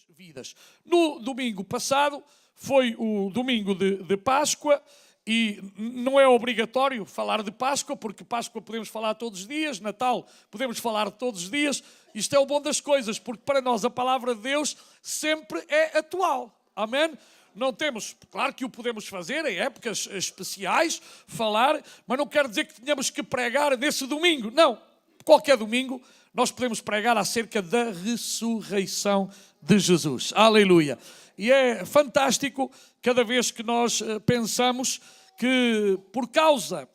vidas. No domingo passado foi o domingo de Páscoa e não é obrigatório falar de Páscoa, porque Páscoa podemos falar todos os dias, Natal podemos falar todos os dias. Isto é o bom das coisas, porque para nós a palavra de Deus sempre é atual. Amém? Não temos, claro que o podemos fazer em épocas especiais, falar, mas não quer dizer que tenhamos que pregar nesse domingo. Não, qualquer domingo nós podemos pregar acerca da ressurreição de Jesus. Aleluia! E é fantástico cada vez que nós pensamos que por causa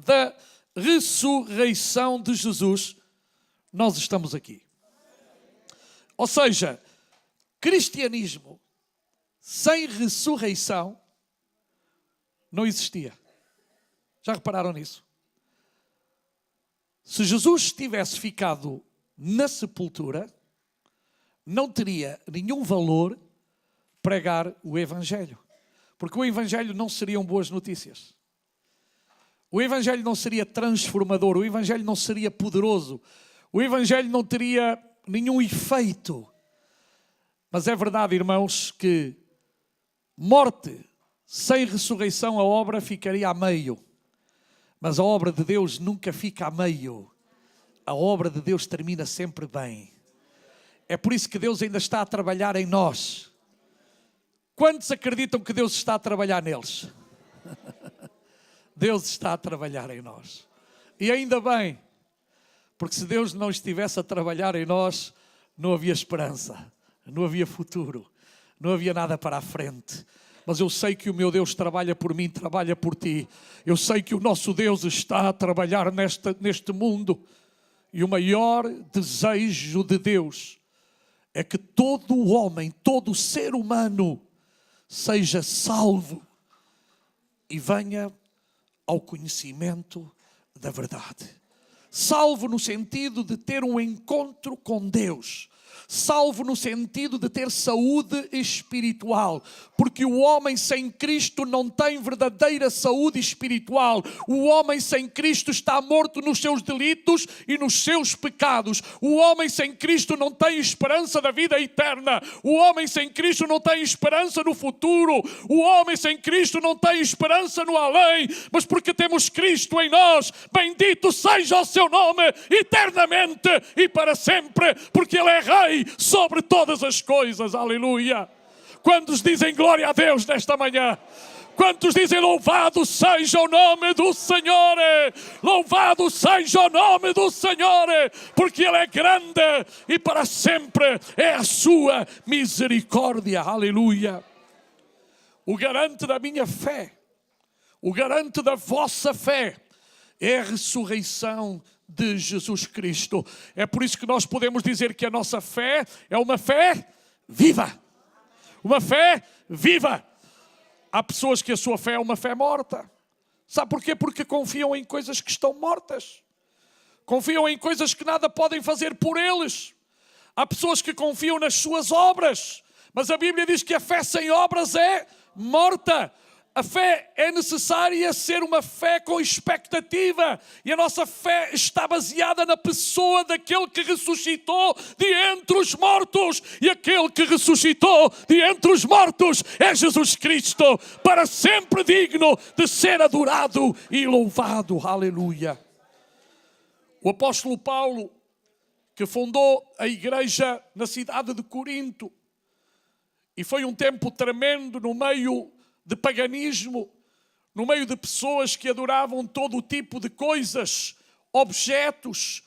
da ressurreição de Jesus, nós estamos aqui. Ou seja, cristianismo sem ressurreição não existia. Já repararam nisso? Se Jesus tivesse ficado na sepultura, não teria nenhum valor pregar o Evangelho. Porque o Evangelho não seriam boas notícias. O Evangelho não seria transformador. O Evangelho não seria poderoso. O Evangelho não teria nenhum efeito. Mas é verdade, irmãos, que morte sem ressurreição, a obra ficaria a meio. Mas a obra de Deus nunca fica a meio. A obra de Deus termina sempre bem. É por isso que Deus ainda está a trabalhar em nós. Quantos acreditam que Deus está a trabalhar neles? Deus está a trabalhar em nós. E ainda bem, porque se Deus não estivesse a trabalhar em nós, não havia esperança, não havia futuro, não havia nada para a frente. Mas eu sei que o meu Deus trabalha por mim, trabalha por ti. Eu sei que o nosso Deus está a trabalhar neste mundo. E o maior desejo de Deus é que todo o homem, todo o ser humano seja salvo e venha ao conhecimento da verdade. Salvo no sentido de ter um encontro com Deus. Salvo no sentido de ter saúde espiritual, porque o homem sem Cristo não tem verdadeira saúde espiritual. O homem sem Cristo está morto nos seus delitos e nos seus pecados. O homem sem Cristo não tem esperança da vida eterna. O homem sem Cristo não tem esperança no futuro. O homem sem Cristo não tem esperança no além. Mas porque temos Cristo em nós, bendito seja o seu nome eternamente e para sempre, porque Ele é Rei sobre todas as coisas. Aleluia! Quantos dizem glória a Deus nesta manhã? Quantos dizem louvado seja o nome do Senhor? Louvado seja o nome do Senhor, porque Ele é grande e para sempre é a sua misericórdia. Aleluia! O garante da minha fé, o garante da vossa fé é a ressurreição de Jesus Cristo. É por isso que nós podemos dizer que a nossa fé é uma fé viva. Uma fé viva. Há pessoas que a sua fé é uma fé morta. Sabe porquê? Porque confiam em coisas que estão mortas. Confiam em coisas que nada podem fazer por eles. Há pessoas que confiam nas suas obras. Mas a Bíblia diz que a fé sem obras é morta. A fé é necessária ser uma fé com expectativa. E a nossa fé está baseada na pessoa daquele que ressuscitou de entre os mortos. E aquele que ressuscitou de entre os mortos é Jesus Cristo, para sempre digno de ser adorado e louvado. Aleluia! O apóstolo Paulo, que fundou a igreja na cidade de Corinto, e foi um tempo tremendo no meio de paganismo, no meio de pessoas que adoravam todo o tipo de coisas, objetos,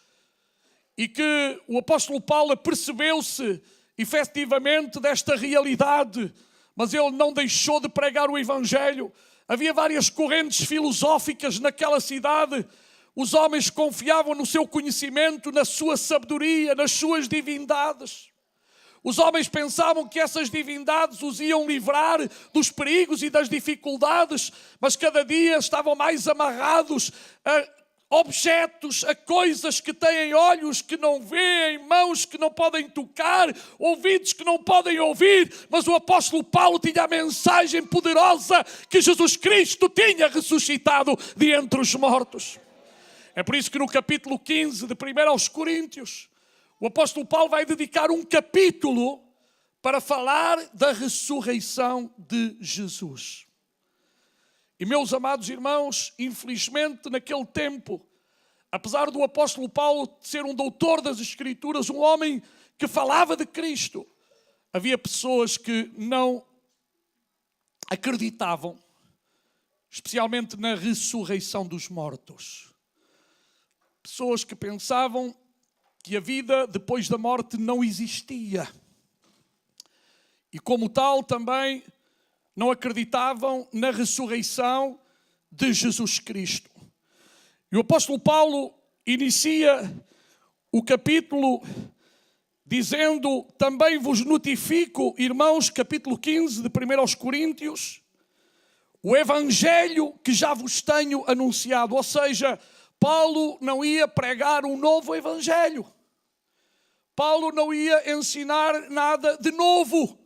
e que o apóstolo Paulo percebeu-se efetivamente desta realidade, mas ele não deixou de pregar o Evangelho. Havia várias correntes filosóficas naquela cidade. Os homens confiavam no seu conhecimento, na sua sabedoria, nas suas divindades. Os homens pensavam que essas divindades os iam livrar dos perigos e das dificuldades, mas cada dia estavam mais amarrados a objetos, a coisas que têm olhos que não veem, mãos que não podem tocar, ouvidos que não podem ouvir. Mas o apóstolo Paulo tinha a mensagem poderosa que Jesus Cristo tinha ressuscitado de entre os mortos. É por isso que no capítulo 15 de 1 aos Coríntios, o apóstolo Paulo vai dedicar um capítulo para falar da ressurreição de Jesus. E meus amados irmãos, infelizmente naquele tempo, apesar do apóstolo Paulo ser um doutor das Escrituras, um homem que falava de Cristo, havia pessoas que não acreditavam, especialmente na ressurreição dos mortos. Pessoas que pensavam que a vida depois da morte não existia. E como tal também não acreditavam na ressurreição de Jesus Cristo. E o apóstolo Paulo inicia o capítulo dizendo: também vos notifico, irmãos, capítulo 15 de 1 aos Coríntios, o evangelho que já vos tenho anunciado. Ou seja, Paulo não ia pregar um novo evangelho. Paulo não ia ensinar nada de novo.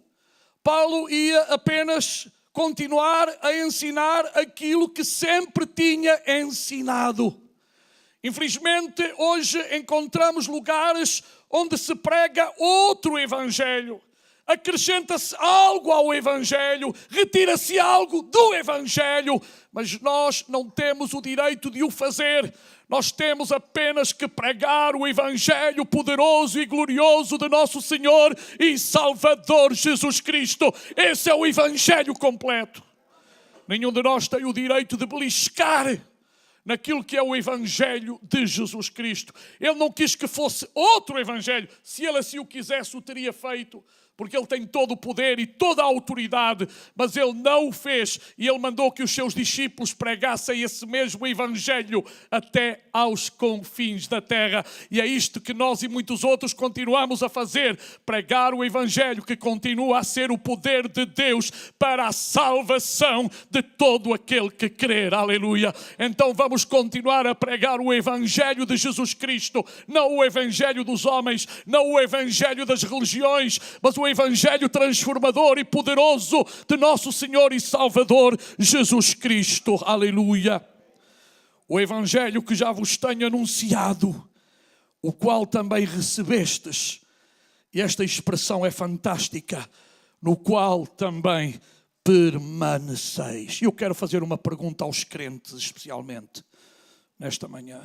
Paulo ia apenas continuar a ensinar aquilo que sempre tinha ensinado. Infelizmente, hoje encontramos lugares onde se prega outro evangelho. Acrescenta-se algo ao evangelho, retira-se algo do evangelho, mas nós não temos o direito de o fazer. Nós temos apenas que pregar o evangelho poderoso e glorioso de nosso Senhor e Salvador Jesus Cristo. Esse é o evangelho completo. Nenhum de nós tem o direito de beliscar naquilo que é o evangelho de Jesus Cristo. Ele não quis que fosse outro evangelho. Se ele assim o quisesse, o teria feito, porque ele tem todo o poder e toda a autoridade, mas ele não o fez, e ele mandou que os seus discípulos pregassem esse mesmo evangelho até aos confins da terra. E é isto que nós e muitos outros continuamos a fazer: pregar o evangelho, que continua a ser o poder de Deus para a salvação de todo aquele que crer. Aleluia! Então vamos continuar a pregar o evangelho de Jesus Cristo, não o evangelho dos homens, não o evangelho das religiões, mas o evangelho transformador e poderoso de nosso Senhor e Salvador Jesus Cristo. Aleluia! O evangelho que já vos tenho anunciado, o qual também recebestes. E esta expressão é fantástica: no qual também permaneceis. Eu quero fazer uma pergunta aos crentes, especialmente nesta manhã.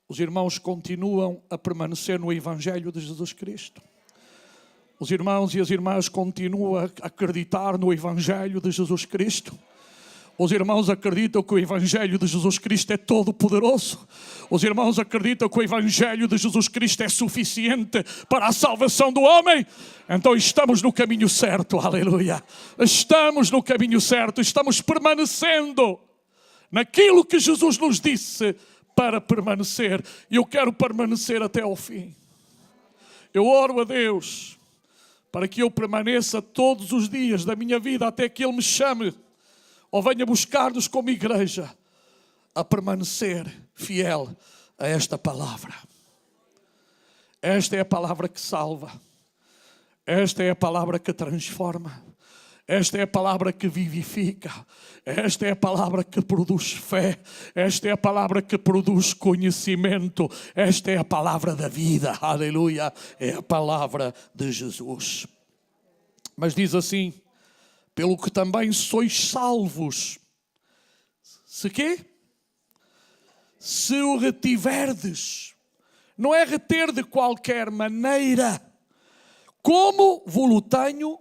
Os irmãos continuam a permanecer no evangelho de Jesus Cristo? Os irmãos e as irmãs continuam a acreditar no evangelho de Jesus Cristo? Os irmãos acreditam que o evangelho de Jesus Cristo é todo poderoso? Os irmãos acreditam que o evangelho de Jesus Cristo é suficiente para a salvação do homem? Então estamos no caminho certo, aleluia. Estamos no caminho certo, estamos permanecendo naquilo que Jesus nos disse para permanecer. E eu quero permanecer até ao fim. Eu oro a Deus para que eu permaneça todos os dias da minha vida até que Ele me chame ou venha buscar-nos como igreja a permanecer fiel a esta palavra. Esta é a palavra que salva. Esta é a palavra que transforma. Esta é a palavra que vivifica. Esta é a palavra que produz fé. Esta é a palavra que produz conhecimento. Esta é a palavra da vida. Aleluia. É a palavra de Jesus. Mas diz assim: pelo que também sois salvos. Se quê? Se o retiverdes. Não é reter de qualquer maneira, como vos tenho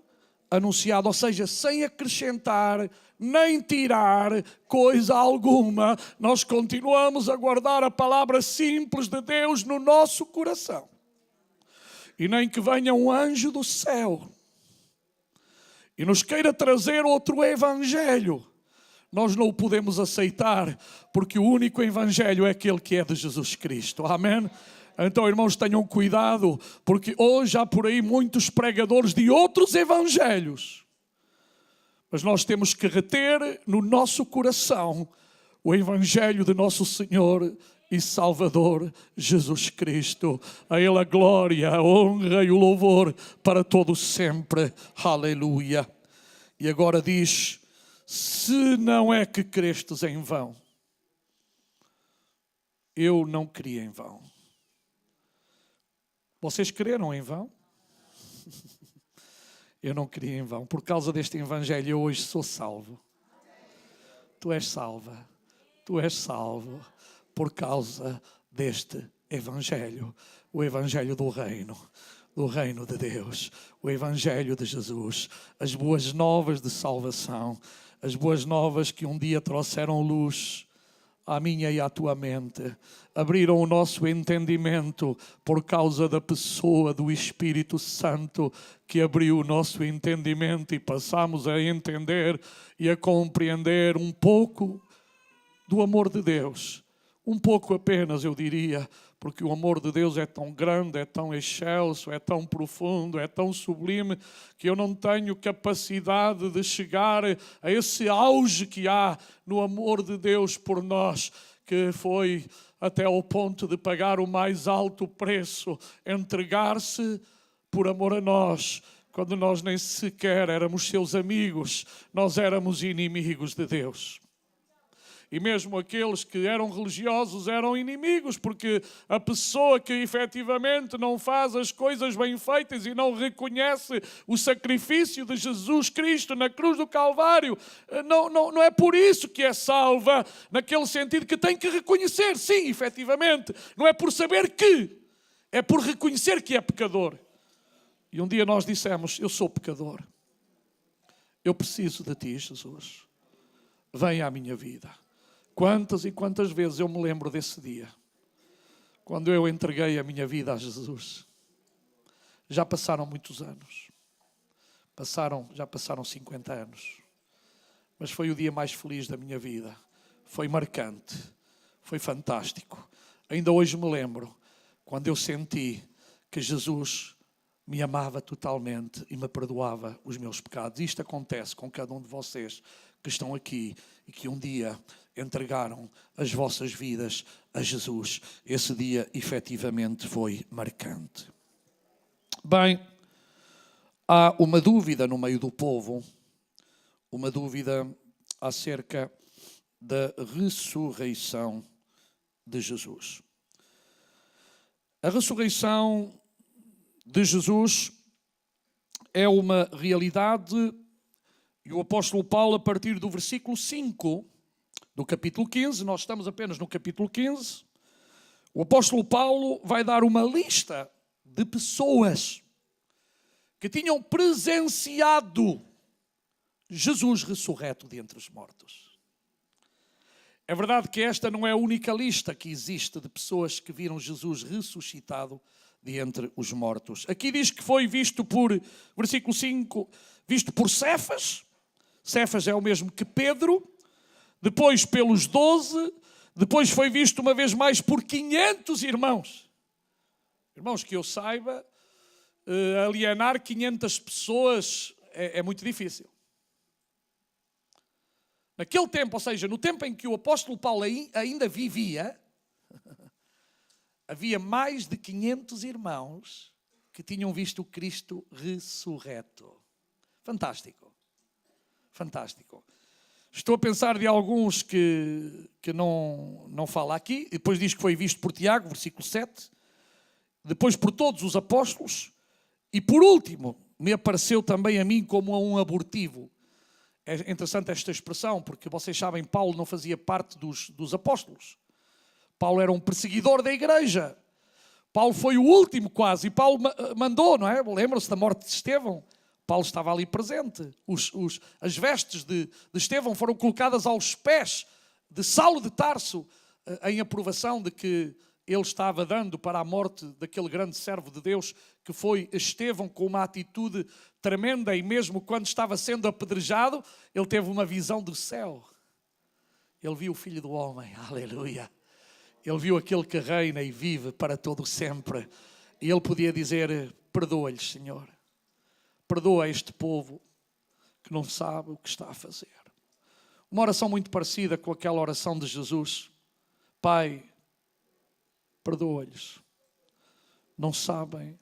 anunciado, ou seja, sem acrescentar nem tirar coisa alguma. Nós continuamos a guardar a palavra simples de Deus no nosso coração. E nem que venha um anjo do céu e nos queira trazer outro evangelho, nós não o podemos aceitar, porque o único evangelho é aquele que é de Jesus Cristo. Amém? Então, irmãos, tenham cuidado, porque hoje há por aí muitos pregadores de outros evangelhos. Mas nós temos que reter no nosso coração o evangelho de nosso Senhor e Salvador Jesus Cristo. A Ele a glória, a honra e o louvor para todos sempre. Aleluia. E agora diz: se não é que crestes em vão. Eu não criei em vão. Vocês creram em vão? Eu não queria em vão. Por causa deste evangelho, eu hoje sou salvo. Tu és salva. Tu és salvo por causa deste evangelho. O evangelho do reino de Deus. O evangelho de Jesus. As boas novas de salvação. As boas novas que um dia trouxeram luz à minha e à tua mente, abriram o nosso entendimento por causa da pessoa do Espírito Santo que abriu o nosso entendimento e passamos a entender e a compreender um pouco do amor de Deus. Um pouco apenas, eu diria, porque o amor de Deus é tão grande, é tão excelso, é tão profundo, é tão sublime, que eu não tenho capacidade de chegar a esse auge que há no amor de Deus por nós, que foi até ao ponto de pagar o mais alto preço, entregar-se por amor a nós, quando nós nem sequer éramos seus amigos, nós éramos inimigos de Deus. E mesmo aqueles que eram religiosos eram inimigos, porque a pessoa que efetivamente não faz as coisas bem feitas e não reconhece o sacrifício de Jesus Cristo na cruz do Calvário, não é por isso que é salva, naquele sentido que tem que reconhecer, sim, efetivamente. Não é por saber que, é por reconhecer que é pecador. E um dia nós dissemos, eu sou pecador. Eu preciso de ti, Jesus. Vem à minha vida. Quantas e quantas vezes eu me lembro desse dia, quando eu entreguei a minha vida a Jesus. Já passaram muitos anos, já passaram 50 anos, mas foi o dia mais feliz da minha vida, foi marcante, foi fantástico. Ainda hoje me lembro, quando eu senti que Jesus me amava totalmente e me perdoava os meus pecados. Isto acontece com cada um de vocês que estão aqui e que um dia entregaram as vossas vidas a Jesus. Esse dia efetivamente foi marcante. Bem, há uma dúvida no meio do povo, uma dúvida acerca da ressurreição de Jesus. A ressurreição de Jesus é uma realidade, e o apóstolo Paulo, a partir do versículo 5 do capítulo 15, nós estamos apenas no capítulo 15, o apóstolo Paulo vai dar uma lista de pessoas que tinham presenciado Jesus ressurreto de entre os mortos. É verdade que esta não é a única lista que existe de pessoas que viram Jesus ressuscitado de entre os mortos. Aqui diz que foi visto por, versículo 5, visto por Cefas. Cefas é o mesmo que Pedro. Depois pelos 12. Depois foi visto uma vez mais por 500 irmãos. Irmãos, que eu saiba, alienar 500 pessoas é muito difícil. Naquele tempo, ou seja, no tempo em que o apóstolo Paulo ainda vivia, havia mais de 500 irmãos que tinham visto Cristo ressurreto. Fantástico. Fantástico. Estou a pensar de alguns que não fala aqui. Depois diz que foi visto por Tiago, versículo 7. Depois por todos os apóstolos. E por último, me apareceu também a mim como a um abortivo. É interessante esta expressão, porque vocês sabem, Paulo não fazia parte dos apóstolos. Paulo era um perseguidor da igreja. Paulo foi o último quase. E Paulo mandou, não é? Lembram-se da morte de Estevão? Paulo estava ali presente. As vestes de Estevão foram colocadas aos pés de Saulo de Tarso, em aprovação de que ele estava dando para a morte daquele grande servo de Deus, que foi Estevão, com uma atitude tremenda. E mesmo quando estava sendo apedrejado, ele teve uma visão do céu. Ele viu o Filho do Homem. Aleluia. Ele viu aquele que reina e vive para todo sempre. E ele podia dizer, perdoa-lhes, Senhor. Perdoa este povo que não sabe o que está a fazer. Uma oração muito parecida com aquela oração de Jesus. Pai, perdoa-lhes. Não sabem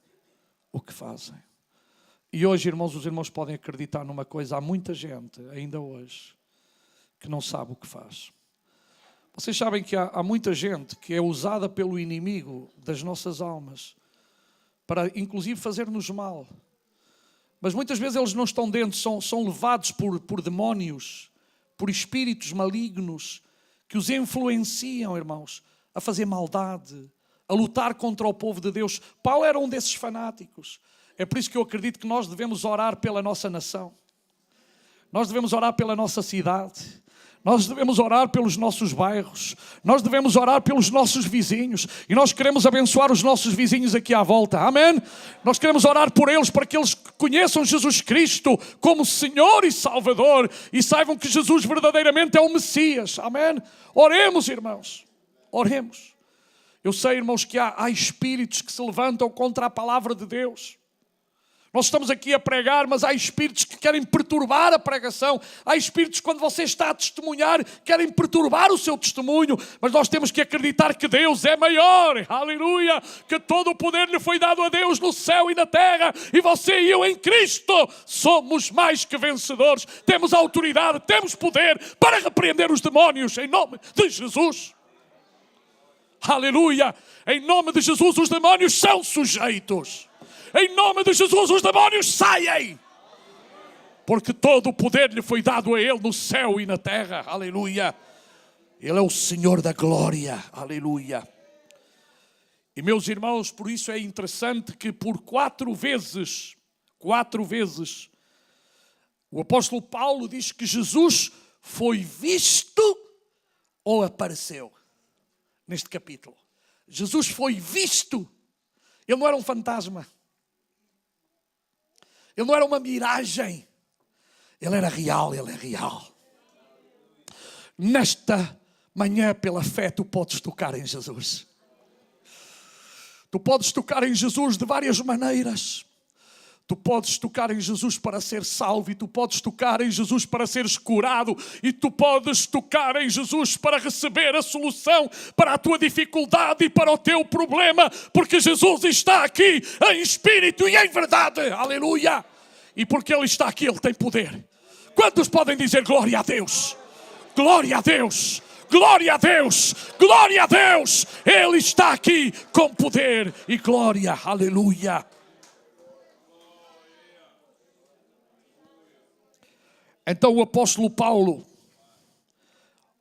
o que fazem. E hoje, irmãos, os irmãos podem acreditar numa coisa. Há muita gente, ainda hoje, que não sabe o que faz. Vocês sabem que há muita gente que é usada pelo inimigo das nossas almas para, inclusive, fazer-nos mal. Mas muitas vezes eles não estão dentro, são levados por demónios, por espíritos malignos, que os influenciam, irmãos, a fazer maldade, a lutar contra o povo de Deus. Paulo era um desses fanáticos. É por isso que eu acredito que nós devemos orar pela nossa nação. Nós devemos orar pela nossa cidade. Nós devemos orar pelos nossos bairros. Nós devemos orar pelos nossos vizinhos. E nós queremos abençoar os nossos vizinhos aqui à volta. Amém? Nós queremos orar por eles para que eles conheçam Jesus Cristo como Senhor e Salvador. E saibam que Jesus verdadeiramente é o Messias. Amém? Oremos, irmãos. Oremos. Eu sei, irmãos, que há espíritos que se levantam contra a palavra de Deus. Nós estamos aqui a pregar, mas há espíritos que querem perturbar a pregação. Há espíritos, quando você está a testemunhar, querem perturbar o seu testemunho. Mas nós temos que acreditar que Deus é maior. Aleluia! Que todo o poder lhe foi dado a Deus no céu e na terra. E você e eu em Cristo somos mais que vencedores. Temos autoridade, temos poder para repreender os demónios em nome de Jesus. Aleluia! Em nome de Jesus os demónios são sujeitos. Em nome de Jesus os demónios saem. Porque todo o poder lhe foi dado a Ele no céu e na terra. Aleluia. Ele é o Senhor da glória. Aleluia. E meus irmãos, por isso é interessante que por 4 vezes, o apóstolo Paulo diz que Jesus foi visto ou apareceu. Neste capítulo. Jesus foi visto. Ele não era um fantasma. Ele não era uma miragem. Ele era real, ele é real. Nesta manhã, pela fé, tu podes tocar em Jesus. Tu podes tocar em Jesus de várias maneiras. Tu podes tocar em Jesus para ser salvo, e tu podes tocar em Jesus para seres curado, e tu podes tocar em Jesus para receber a solução para a tua dificuldade e para o teu problema, porque Jesus está aqui em espírito e em verdade. Aleluia! E porque Ele está aqui, Ele tem poder. Quantos podem dizer glória a Deus? Glória a Deus! Glória a Deus! Glória a Deus! Ele está aqui com poder e glória. Aleluia! Então o apóstolo Paulo,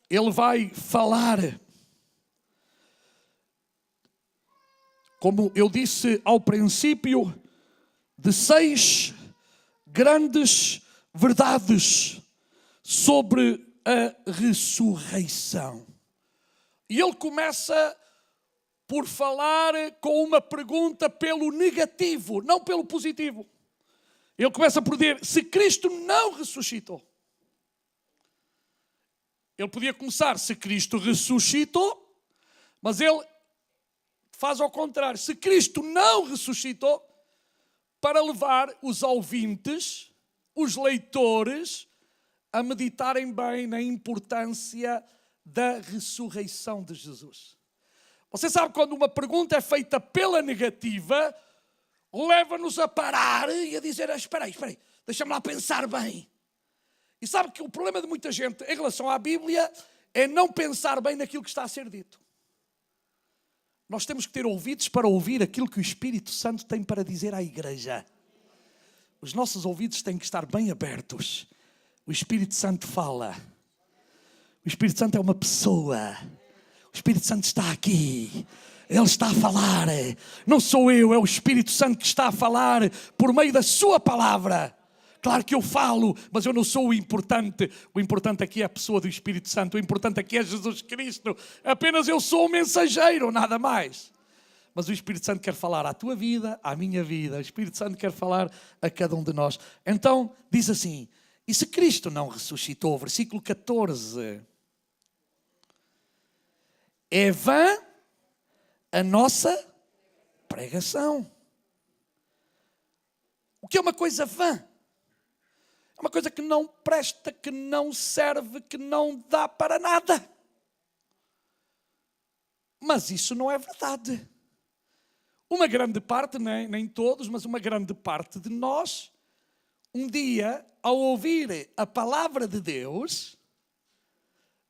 ele vai falar, como eu disse ao princípio, de 6 grandes verdades sobre a ressurreição. E ele começa por falar com uma pergunta pelo negativo, não pelo positivo. Ele começa por dizer, se Cristo não ressuscitou. Ele podia começar, se Cristo ressuscitou, mas ele faz ao contrário. Se Cristo não ressuscitou, para levar os ouvintes, os leitores, a meditarem bem na importância da ressurreição de Jesus. Você sabe, quando uma pergunta é feita pela negativa, leva-nos a parar e a dizer, espera aí, deixa-me lá pensar bem. E sabe que o problema de muita gente em relação à Bíblia é não pensar bem naquilo que está a ser dito. Nós temos que ter ouvidos para ouvir aquilo que o Espírito Santo tem para dizer à igreja. Os nossos ouvidos têm que estar bem abertos. O Espírito Santo fala. O Espírito Santo é uma pessoa. O Espírito Santo está aqui. Ele está a falar. Não sou eu, é o Espírito Santo que está a falar por meio da sua palavra. Claro que eu falo, mas eu não sou o importante. O importante aqui é a pessoa do Espírito Santo. O importante aqui é Jesus Cristo. Apenas eu sou o mensageiro, nada mais. Mas o Espírito Santo quer falar à tua vida, à minha vida. O Espírito Santo quer falar a cada um de nós. Então, diz assim, e se Cristo não ressuscitou? Versículo 14. É vã a nossa pregação. O que é uma coisa vã? É uma coisa que não presta, que não serve, que não dá para nada. Mas isso não é verdade. Uma grande parte, nem todos, mas uma grande parte de nós, um dia, ao ouvir a palavra de Deus,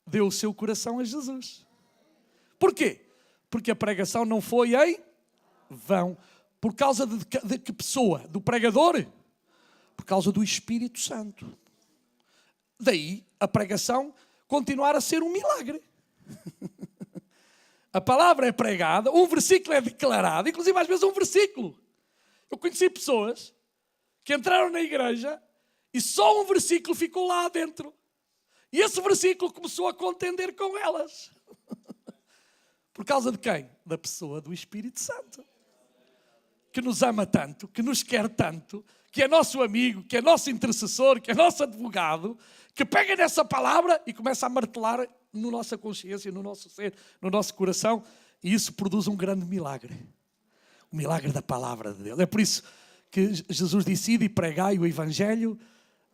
deu o seu coração a Jesus. Porquê? Porque a pregação não foi em vão. Por causa de que pessoa? Do pregador? Por causa do Espírito Santo. Daí a pregação continuar a ser um milagre. A palavra é pregada, um versículo é declarado, inclusive às vezes um versículo. Eu conheci pessoas que entraram na igreja e só um versículo ficou lá dentro. E esse versículo começou a contender com elas. Por causa de quem? Da pessoa do Espírito Santo. Que nos ama tanto, que nos quer tanto, que é nosso amigo, que é nosso intercessor, que é nosso advogado, que pega nessa palavra e começa a martelar na nossa consciência, no nosso ser, no nosso coração, e isso produz um grande milagre. O milagre da palavra de Deus. É por isso que Jesus disse: ide e pregai o Evangelho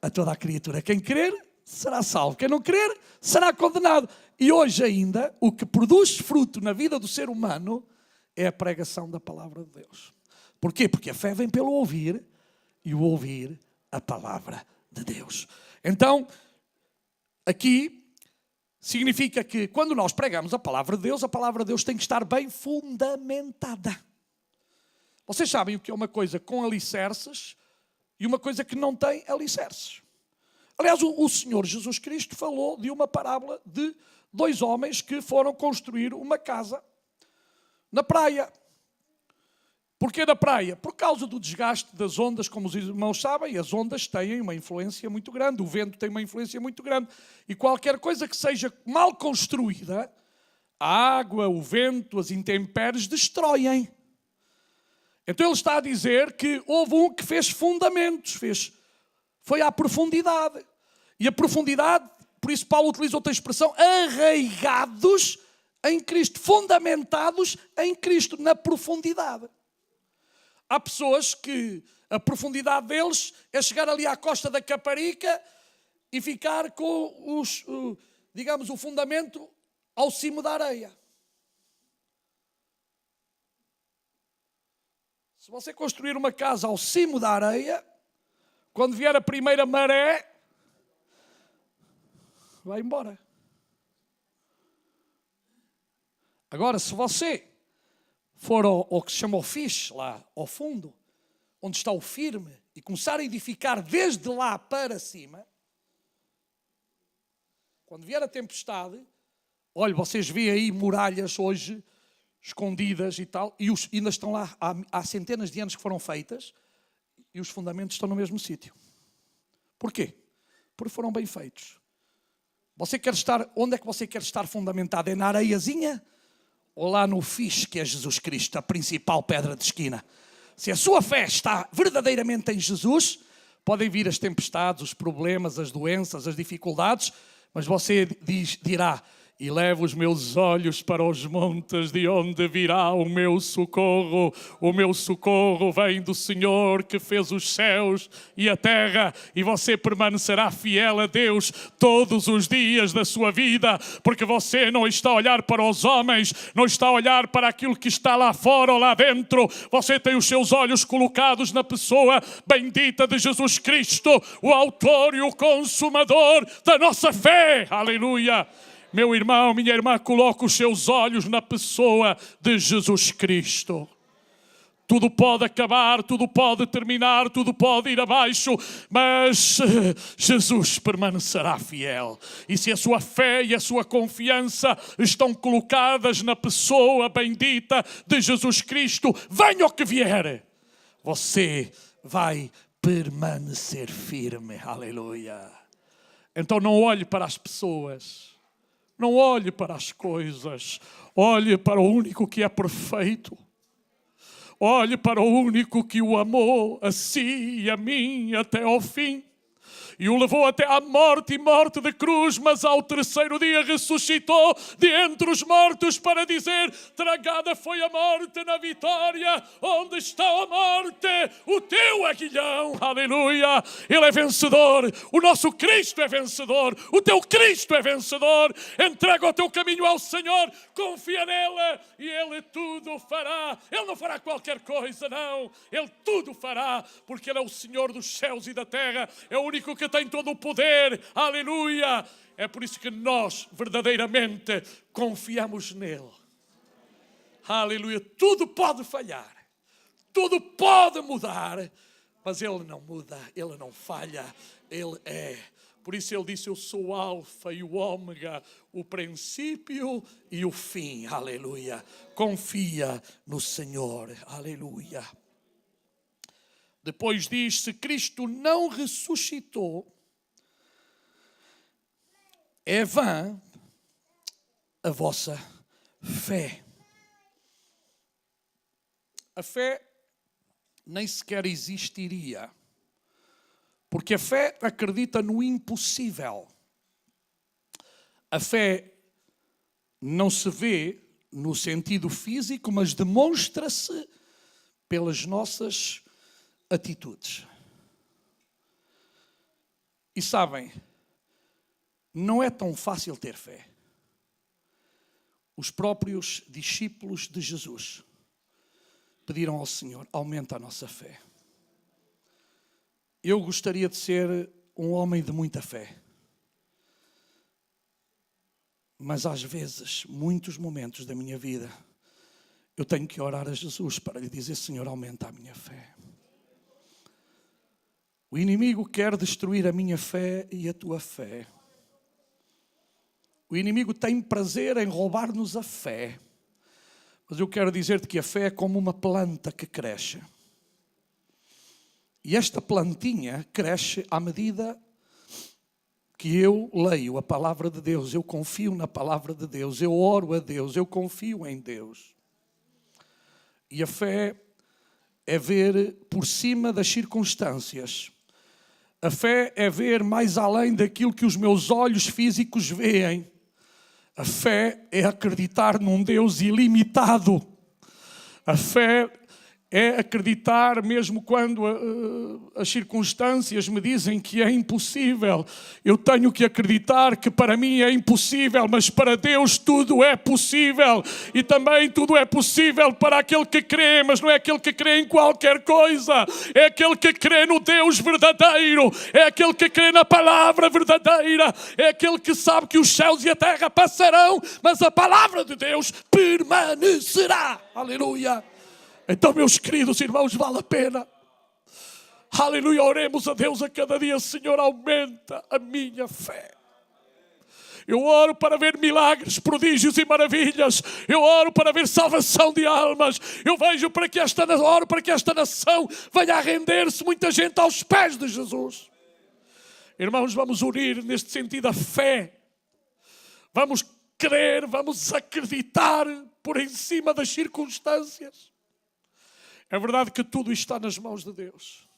a toda a criatura. Quem crer será salvo, quem não crer será condenado. E hoje ainda, o que produz fruto na vida do ser humano é a pregação da palavra de Deus. Porquê? Porque a fé vem pelo ouvir, e o ouvir a palavra de Deus. Então, aqui significa que quando nós pregamos a palavra de Deus tem que estar bem fundamentada. Vocês sabem o que é uma coisa com alicerces e uma coisa que não tem alicerces. Aliás, o Senhor Jesus Cristo falou de uma parábola de 2 homens que foram construir uma casa na praia. Porquê na praia? Por causa do desgaste das ondas, como os irmãos sabem, as ondas têm uma influência muito grande, o vento tem uma influência muito grande. E qualquer coisa que seja mal construída, a água, o vento, as intempéries destroem. Então ele está a dizer que houve um que fez fundamentos, foi à profundidade. E a profundidade, por isso Paulo utiliza outra expressão, arraigados em Cristo, fundamentados em Cristo, na profundidade. Há pessoas que a profundidade deles é chegar ali à costa da Caparica e ficar com o fundamento ao cimo da areia. Se você construir uma casa ao cimo da areia, quando vier a primeira maré, vai embora. Agora, se você for ao que se chama o fiche, lá ao fundo, onde está o firme, e começar a edificar desde lá para cima, quando vier a tempestade, olha, vocês veem aí muralhas hoje escondidas e tal, e ainda estão lá há centenas de anos que foram feitas, e os fundamentos estão no mesmo sítio. Porquê? Porque foram bem feitos. Onde é que você quer estar fundamentado? É na areiazinha? Ou lá no fiche que é Jesus Cristo, a principal pedra de esquina? Se a sua fé está verdadeiramente em Jesus, podem vir as tempestades, os problemas, as doenças, as dificuldades, mas você dirá: e levo os meus olhos para os montes, de onde virá o meu socorro. O meu socorro vem do Senhor que fez os céus e a terra. E você permanecerá fiel a Deus todos os dias da sua vida, porque você não está a olhar para os homens, não está a olhar para aquilo que está lá fora ou lá dentro. Você tem os seus olhos colocados na pessoa bendita de Jesus Cristo, o autor e o consumador da nossa fé. Aleluia! Meu irmão, minha irmã, coloque os seus olhos na pessoa de Jesus Cristo. Tudo pode acabar, tudo pode terminar, tudo pode ir abaixo, mas Jesus permanecerá fiel. E se a sua fé e a sua confiança estão colocadas na pessoa bendita de Jesus Cristo, venha o que vier, você vai permanecer firme. Aleluia. Então não olhe para as pessoas. Não olhe para as coisas, olhe para o único que é perfeito. Olhe para o único que o amou a si e a mim até ao fim. E o levou até à morte e morte de cruz, mas ao terceiro dia ressuscitou de entre os mortos para dizer: tragada foi a morte na vitória. Onde está a morte? O teu aguilhão. Aleluia. Ele é vencedor. O nosso Cristo é vencedor. O teu Cristo é vencedor. Entrega o teu caminho ao Senhor. Confia nele e Ele tudo fará. Ele não fará qualquer coisa, não. Ele tudo fará, porque Ele é o Senhor dos céus e da terra. É o único que tem todo o poder. Aleluia. É por isso que nós verdadeiramente confiamos nele. Aleluia. Tudo pode falhar, tudo pode mudar, Mas Ele não muda, Ele não falha, Ele é. Por isso Ele disse, eu sou o alfa e o ômega, o princípio e o fim. Aleluia. Confia no Senhor. Aleluia. Depois diz, se Cristo não ressuscitou, é vã a vossa fé. A fé nem sequer existiria, porque a fé acredita no impossível. A fé não se vê no sentido físico, mas demonstra-se pelas nossas atitudes. E sabem, não é tão fácil ter fé. Os próprios discípulos de Jesus pediram ao Senhor, aumenta a nossa fé. Eu gostaria de ser um homem de muita fé. Mas às vezes, muitos momentos da minha vida, eu tenho que orar a Jesus para lhe dizer, Senhor, aumenta a minha fé. O inimigo quer destruir a minha fé e a tua fé. O inimigo tem prazer em roubar-nos a fé. Mas eu quero dizer-te que a fé é como uma planta que cresce. E esta plantinha cresce à medida que eu leio a palavra de Deus, eu confio na palavra de Deus, eu oro a Deus, eu confio em Deus. E a fé é ver por cima das circunstâncias. A fé é ver mais além daquilo que os meus olhos físicos veem. A fé é acreditar num Deus ilimitado. A fé é acreditar mesmo quando as circunstâncias me dizem que é impossível. Eu tenho que acreditar que para mim é impossível, mas para Deus tudo é possível. E também tudo é possível para aquele que crê, mas não é aquele que crê em qualquer coisa. É aquele que crê no Deus verdadeiro. É aquele que crê na palavra verdadeira. É aquele que sabe que os céus e a terra passarão, mas a palavra de Deus permanecerá. Aleluia. Então, meus queridos irmãos, vale a pena. Aleluia, oremos a Deus a cada dia. Senhor, aumenta a minha fé. Eu oro para ver milagres, prodígios e maravilhas. Eu oro para ver salvação de almas. Eu vejo oro para que esta nação venha a render-se muita gente aos pés de Jesus. Irmãos, vamos unir neste sentido a fé. Vamos crer, vamos acreditar por em cima das circunstâncias. É verdade que tudo está nas mãos de Deus.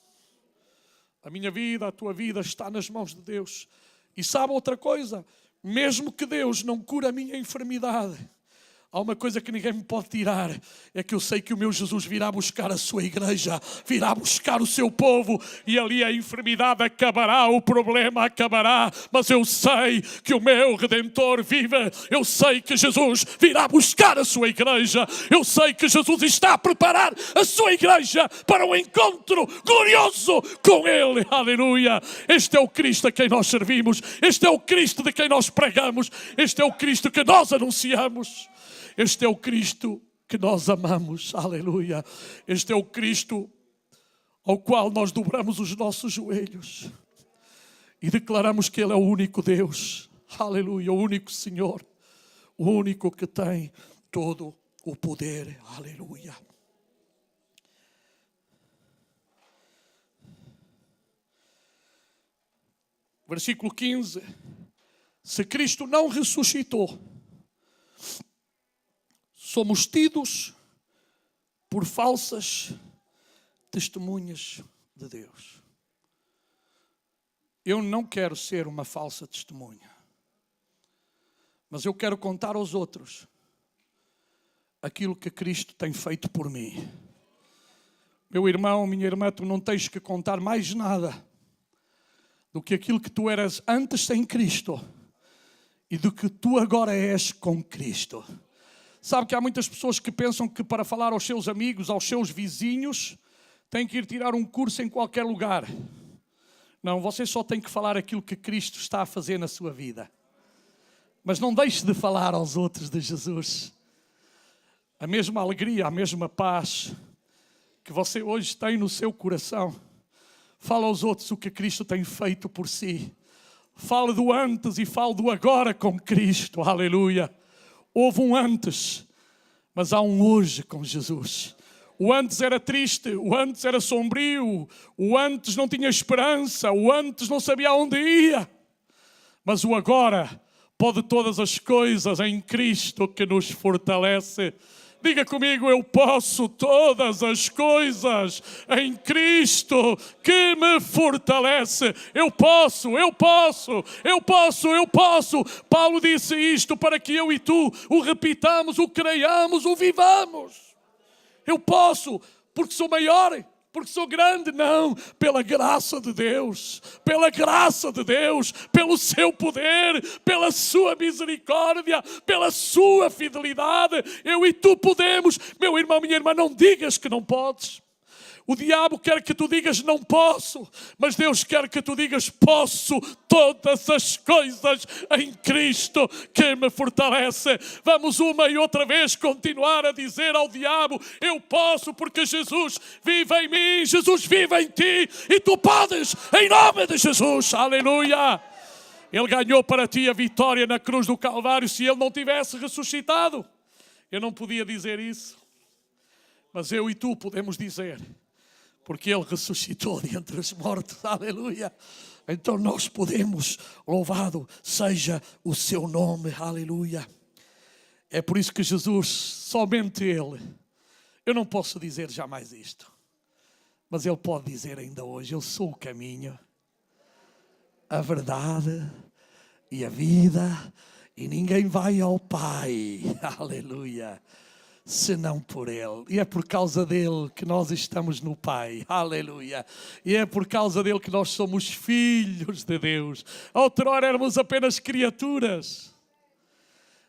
A minha vida, a tua vida está nas mãos de Deus. E sabe outra coisa? Mesmo que Deus não cure a minha enfermidade, há uma coisa que ninguém me pode tirar, é que eu sei que o meu Jesus virá buscar a sua igreja, virá buscar o seu povo, e ali a enfermidade acabará, o problema acabará, mas eu sei que o meu Redentor vive, eu sei que Jesus virá buscar a sua igreja, eu sei que Jesus está a preparar a sua igreja para um encontro glorioso com Ele, aleluia. Este é o Cristo a quem nós servimos, este é o Cristo de quem nós pregamos, este é o Cristo que nós anunciamos. Este é o Cristo que nós amamos, aleluia. Este é o Cristo ao qual nós dobramos os nossos joelhos e declaramos que Ele é o único Deus, aleluia, o único Senhor, o único que tem todo o poder, aleluia. Versículo 15. Se Cristo não ressuscitou, somos tidos por falsas testemunhas de Deus. Eu não quero ser uma falsa testemunha, mas eu quero contar aos outros aquilo que Cristo tem feito por mim. Meu irmão, minha irmã, tu não tens que contar mais nada do que aquilo que tu eras antes sem Cristo e do que tu agora és com Cristo. Sabe que há muitas pessoas que pensam que para falar aos seus amigos, aos seus vizinhos, têm que ir tirar um curso em qualquer lugar. Não, você só tem que falar aquilo que Cristo está a fazer na sua vida. Mas não deixe de falar aos outros de Jesus. A mesma alegria, a mesma paz que você hoje tem no seu coração, Fala aos outros o que Cristo tem feito por si. Fala do antes e fala do agora com Cristo. Aleluia. Houve um antes, mas há um hoje com Jesus. O antes era triste, o antes era sombrio, o antes não tinha esperança, o antes não sabia aonde ia. Mas o agora pode todas as coisas em Cristo que nos fortalece. Diga comigo, eu posso todas as coisas em Cristo que me fortalece. Eu posso. Paulo disse isto para que eu e tu o repitamos, o creiamos, o vivamos. Eu posso, porque sou maior, porque sou grande. Não, pela graça de Deus, pelo seu poder, pela sua misericórdia, pela sua fidelidade. Eu e tu podemos. Meu irmão, minha irmã, não digas que não podes. O diabo quer que tu digas não posso, mas Deus quer que tu digas posso todas as coisas em Cristo que me fortalece. Vamos uma e outra vez continuar a dizer ao diabo, eu posso porque Jesus vive em mim, Jesus vive em ti e tu podes em nome de Jesus. Aleluia! Ele ganhou para ti a vitória na cruz do Calvário. Se Ele não tivesse ressuscitado, eu não podia dizer isso, mas eu e tu podemos dizer, porque Ele ressuscitou de entre os mortos. Aleluia. Então nós podemos, louvado seja o seu nome. Aleluia. É por isso que Jesus, somente Ele, eu não posso dizer jamais isto, mas Ele pode dizer ainda hoje, eu sou o caminho, a verdade e a vida, e ninguém vai ao Pai. Aleluia. Senão por Ele. E é por causa dEle que nós estamos no Pai. Aleluia. E é por causa dEle que nós somos filhos de Deus. Outrora éramos apenas criaturas,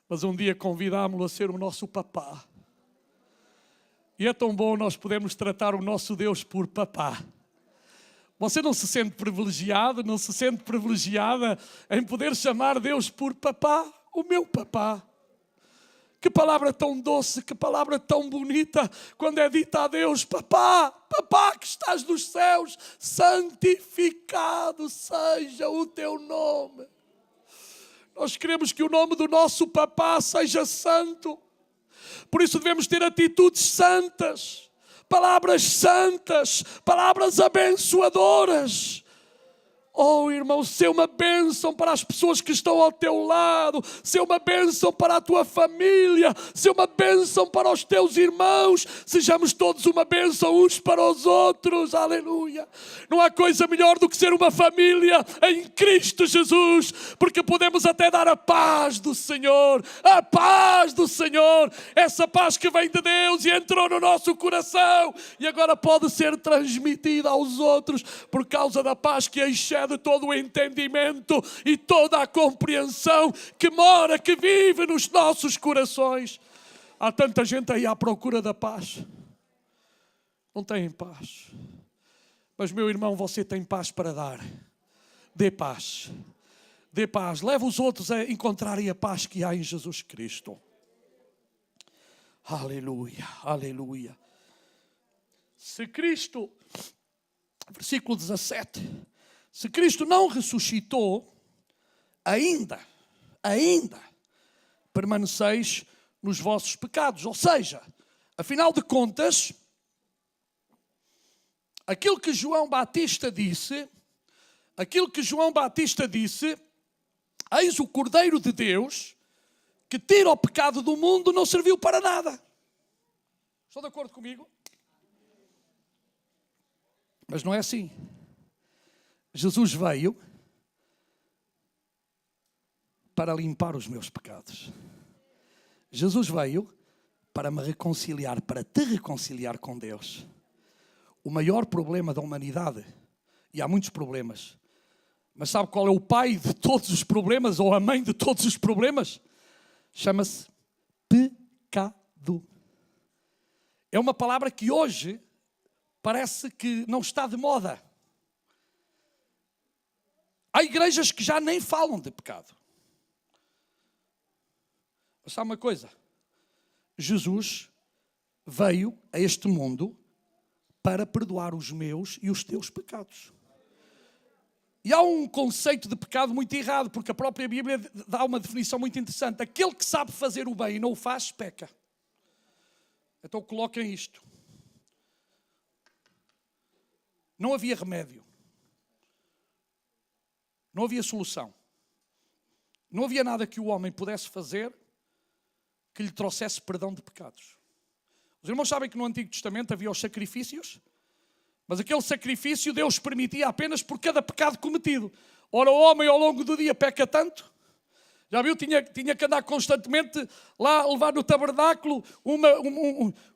mas um dia convidámo-lo a ser o nosso papá. E é tão bom nós podermos tratar o nosso Deus por papá. Você não se sente privilegiado, não se sente privilegiada em poder chamar Deus por papá? O meu papá. Que palavra tão doce, que palavra tão bonita, quando é dita a Deus, papá, papá que estás nos céus, santificado seja o teu nome. Nós queremos que o nome do nosso papá seja santo, por isso devemos ter atitudes santas, palavras abençoadoras. Oh, irmão, ser uma bênção para as pessoas que estão ao teu lado, ser uma bênção para a tua família, ser uma bênção para os teus irmãos. Sejamos todos uma bênção uns para os outros. Aleluia. Não há coisa melhor do que ser uma família em Cristo Jesus, porque podemos até dar a paz do Senhor, essa paz que vem de Deus e entrou no nosso coração e agora pode ser transmitida aos outros por causa da paz que excede de todo o entendimento e toda a compreensão que mora, que vive nos nossos corações. Há tanta gente aí à procura da paz, não têm paz, mas meu irmão, você tem paz para dar. Dê paz, leve os outros a encontrarem a paz que há em Jesus Cristo. Aleluia, aleluia. Se Cristo, versículo 17, se Cristo não ressuscitou, ainda permaneceis nos vossos pecados. Ou seja, afinal de contas, aquilo que João Batista disse, eis o Cordeiro de Deus, que tira o pecado do mundo, não serviu para nada. Estão de acordo comigo? Mas não é assim. Jesus veio para limpar os meus pecados. Jesus veio para me reconciliar, para te reconciliar com Deus. O maior problema da humanidade, e há muitos problemas, mas sabe qual é o pai de todos os problemas, ou a mãe de todos os problemas? Chama-se pecado. É uma palavra que hoje parece que não está de moda. Há igrejas que já nem falam de pecado. Mas sabe uma coisa? Jesus veio a este mundo para perdoar os meus e os teus pecados. E há um conceito de pecado muito errado, porque a própria Bíblia dá uma definição muito interessante. Aquele que sabe fazer o bem e não o faz, peca. Então coloquem isto. Não havia remédio. Não havia solução. Não havia nada que o homem pudesse fazer que lhe trouxesse perdão de pecados. Os irmãos sabem que no Antigo Testamento havia os sacrifícios, mas aquele sacrifício Deus permitia apenas por cada pecado cometido. Ora, o homem ao longo do dia peca tanto, já viu, tinha que andar constantemente lá, levar no tabernáculo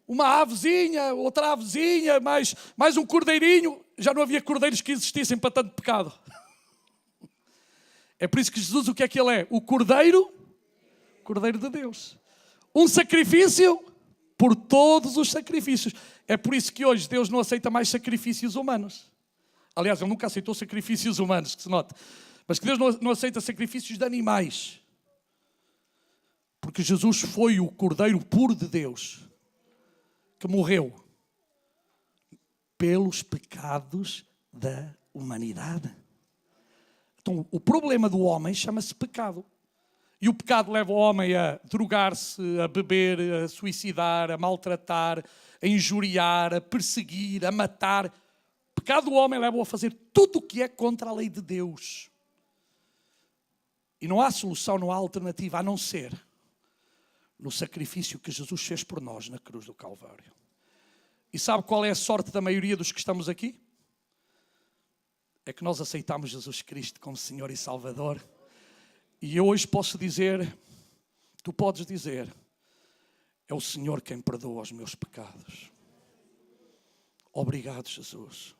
uma avezinha, outra avezinha, mais um cordeirinho. Já não havia cordeiros que existissem para tanto pecado. É por isso que Jesus, o que é que ele é? O Cordeiro de Deus. Um sacrifício por todos os sacrifícios. É por isso que hoje Deus não aceita mais sacrifícios humanos. Aliás, Ele nunca aceitou sacrifícios humanos, que se note. Mas que Deus não aceita sacrifícios de animais. Porque Jesus foi o Cordeiro puro de Deus, que morreu pelos pecados da humanidade. Então, o problema do homem chama-se pecado. E o pecado leva o homem a drogar-se, a beber, a suicidar, a maltratar, a injuriar, a perseguir, a matar. O pecado do homem leva-o a fazer tudo o que é contra a lei de Deus. E não há solução, não há alternativa, a não ser no sacrifício que Jesus fez por nós na cruz do Calvário. E sabe qual é a sorte da maioria dos que estamos aqui? É que nós aceitamos Jesus Cristo como Senhor e Salvador. E eu hoje posso dizer, tu podes dizer, é o Senhor quem perdoa os meus pecados. Obrigado, Jesus.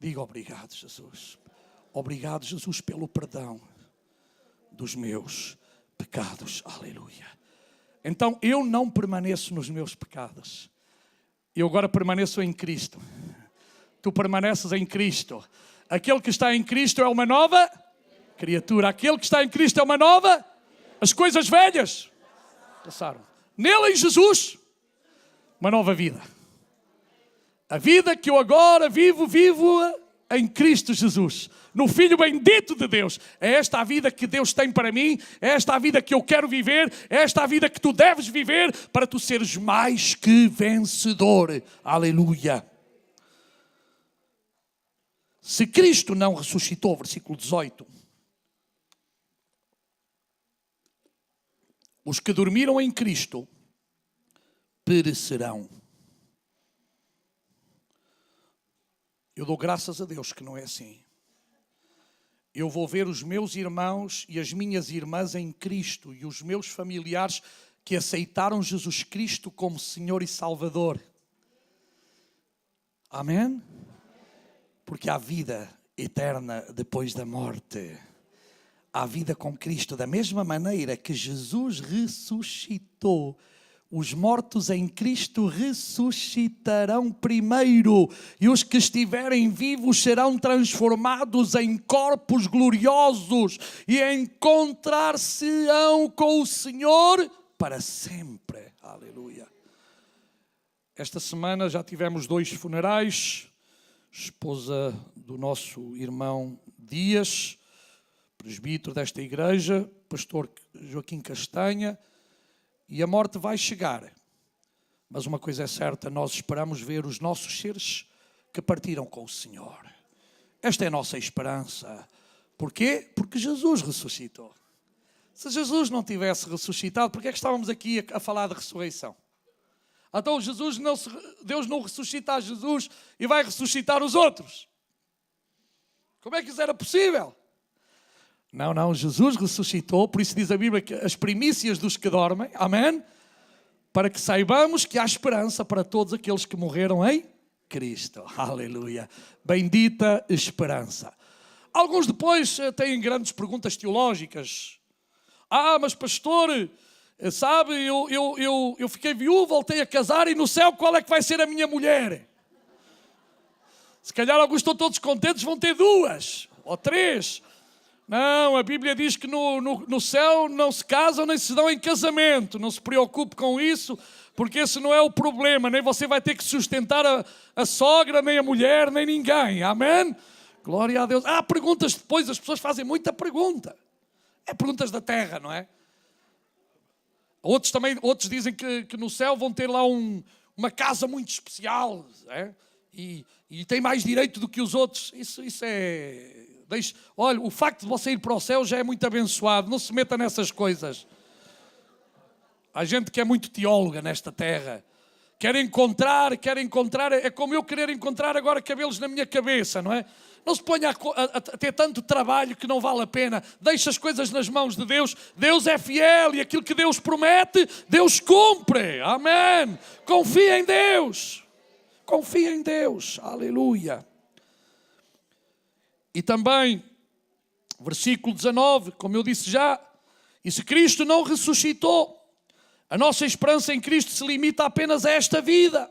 Diga obrigado, Jesus. Obrigado, Jesus, pelo perdão dos meus pecados. Aleluia. Então eu não permaneço nos meus pecados. Eu agora permaneço em Cristo. Tu permaneces em Cristo. Aquele que está em Cristo é uma nova criatura. Aquele que está em Cristo é uma nova. As coisas velhas passaram. Nele, em Jesus, uma nova vida. A vida que eu agora vivo em Cristo Jesus, no Filho bendito de Deus. É esta a vida que Deus tem para mim, é esta a vida que eu quero viver, é esta a vida que tu deves viver para tu seres mais que vencedor. Aleluia. Se Cristo não ressuscitou, versículo 18, os que dormiram em Cristo perecerão. Eu dou graças a Deus que não é assim. Eu vou ver os meus irmãos e as minhas irmãs em Cristo e os meus familiares que aceitaram Jesus Cristo como Senhor e Salvador. Amém? Porque há vida eterna depois da morte. Há vida com Cristo. Da mesma maneira que Jesus ressuscitou, os mortos em Cristo ressuscitarão primeiro. E os que estiverem vivos serão transformados em corpos gloriosos e encontrar-se-ão com o Senhor para sempre. Aleluia. Esta semana já tivemos 2 funerais. Esposa do nosso irmão Dias, presbítero desta igreja, pastor Joaquim Castanha, e a morte vai chegar. Mas uma coisa é certa, nós esperamos ver os nossos seres que partiram com o Senhor. Esta é a nossa esperança. Porquê? Porque Jesus ressuscitou. Se Jesus não tivesse ressuscitado, por que é que estávamos aqui a falar de ressurreição? Então Deus não ressuscita a Jesus e vai ressuscitar os outros. Como é que isso era possível? Não, Jesus ressuscitou, por isso diz a Bíblia que as primícias dos que dormem, amém? Para que saibamos que há esperança para todos aqueles que morreram em Cristo. Aleluia. Bendita esperança. Alguns depois têm grandes perguntas teológicas. Mas pastor, sabe, eu fiquei viúvo, voltei a casar e no céu qual é que vai ser a minha mulher? Se calhar alguns estão todos contentes, vão ter 2 ou 3. Não, a Bíblia diz que no céu não se casam nem se dão em casamento. Não se preocupe com isso, porque esse não é o problema. Nem você vai ter que sustentar a sogra, nem a mulher, nem ninguém. Amém? Glória a Deus. Há perguntas depois, as pessoas fazem muita pergunta. É perguntas da terra, não é? Outros dizem que no céu vão ter lá uma casa muito especial, é? E tem mais direito do que os outros. Isso é... Olha, o facto de você ir para o céu já é muito abençoado. Não se meta nessas coisas. Há gente que é muito teóloga nesta terra. Quer encontrar, é como eu querer encontrar agora cabelos na minha cabeça, não é? Não se ponha a ter tanto trabalho que não vale a pena. Deixe as coisas nas mãos de Deus. Deus é fiel e aquilo que Deus promete, Deus cumpre. Amém. Confia em Deus. Confia em Deus. Aleluia. E também, versículo 19, como eu disse já, e se Cristo não ressuscitou, a nossa esperança em Cristo se limita apenas a esta vida.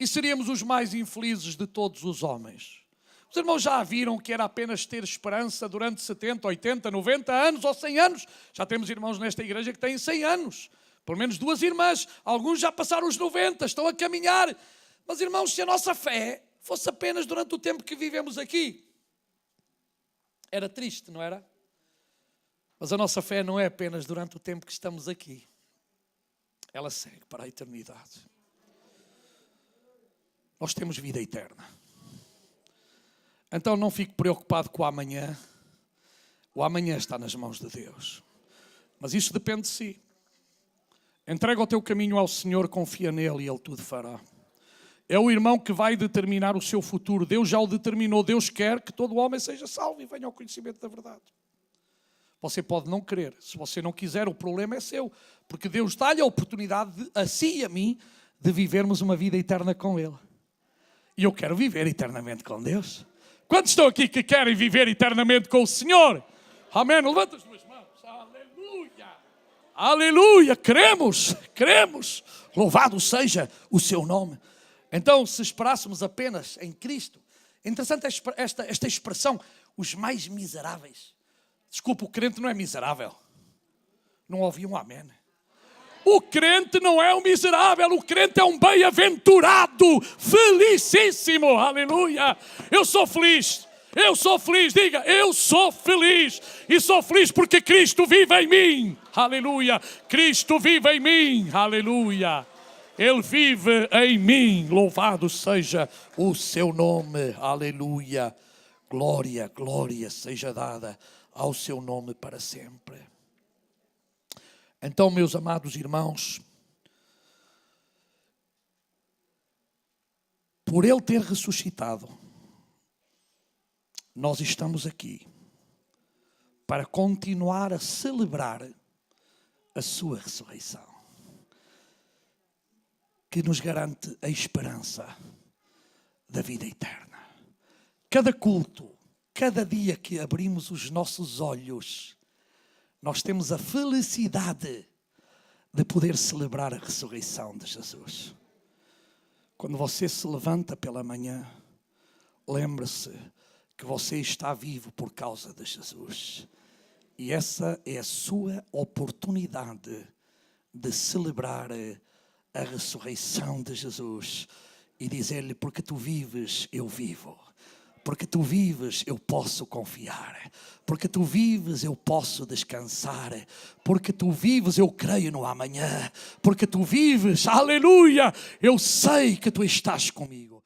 E seríamos os mais infelizes de todos os homens. Os irmãos já viram que era apenas ter esperança durante 70, 80, 90 anos ou 100 anos? Já temos irmãos nesta igreja que têm 100 anos. Pelo menos 2 irmãs. Alguns já passaram os 90, estão a caminhar. Mas irmãos, se a nossa fé fosse apenas durante o tempo que vivemos aqui, era triste, não era? Mas a nossa fé não é apenas durante o tempo que estamos aqui. Ela segue para a eternidade. Nós temos vida eterna. Então não fique preocupado com o amanhã. O amanhã está nas mãos de Deus. Mas isso depende de si. Entrega o teu caminho ao Senhor, confia nele e Ele tudo fará. É o irmão que vai determinar o seu futuro. Deus já o determinou. Deus quer que todo homem seja salvo e venha ao conhecimento da verdade. Você pode não querer. Se você não quiser, o problema é seu. Porque Deus dá-lhe a oportunidade, a si e a mim, de vivermos uma vida eterna com Ele. E eu quero viver eternamente com Deus. Quantos estão aqui que querem viver eternamente com o Senhor? Amém. Levanta as tuas mãos. Aleluia. Aleluia. Queremos. Louvado seja o seu nome. Então, se esperássemos apenas em Cristo, é interessante esta expressão, os mais miseráveis. Desculpa, o crente não é miserável. Não ouvi um amém. O crente não é um miserável, o crente é um bem-aventurado, felicíssimo, aleluia. Eu sou feliz, diga, eu sou feliz. E sou feliz porque Cristo vive em mim, aleluia. Cristo vive em mim, aleluia. Ele vive em mim, louvado seja o seu nome, aleluia. Glória seja dada ao seu nome para sempre. Então, meus amados irmãos, por Ele ter ressuscitado, nós estamos aqui para continuar a celebrar a sua ressurreição, que nos garante a esperança da vida eterna. Cada culto, cada dia que abrimos os nossos olhos, nós temos a felicidade de poder celebrar a ressurreição de Jesus. Quando você se levanta pela manhã, lembre-se que você está vivo por causa de Jesus. E essa é a sua oportunidade de celebrar a ressurreição de Jesus e dizer-lhe, porque tu vives, eu vivo. Porque tu vives, eu posso confiar. Porque tu vives, eu posso descansar. Porque tu vives, eu creio no amanhã. Porque tu vives, aleluia, eu sei que tu estás comigo.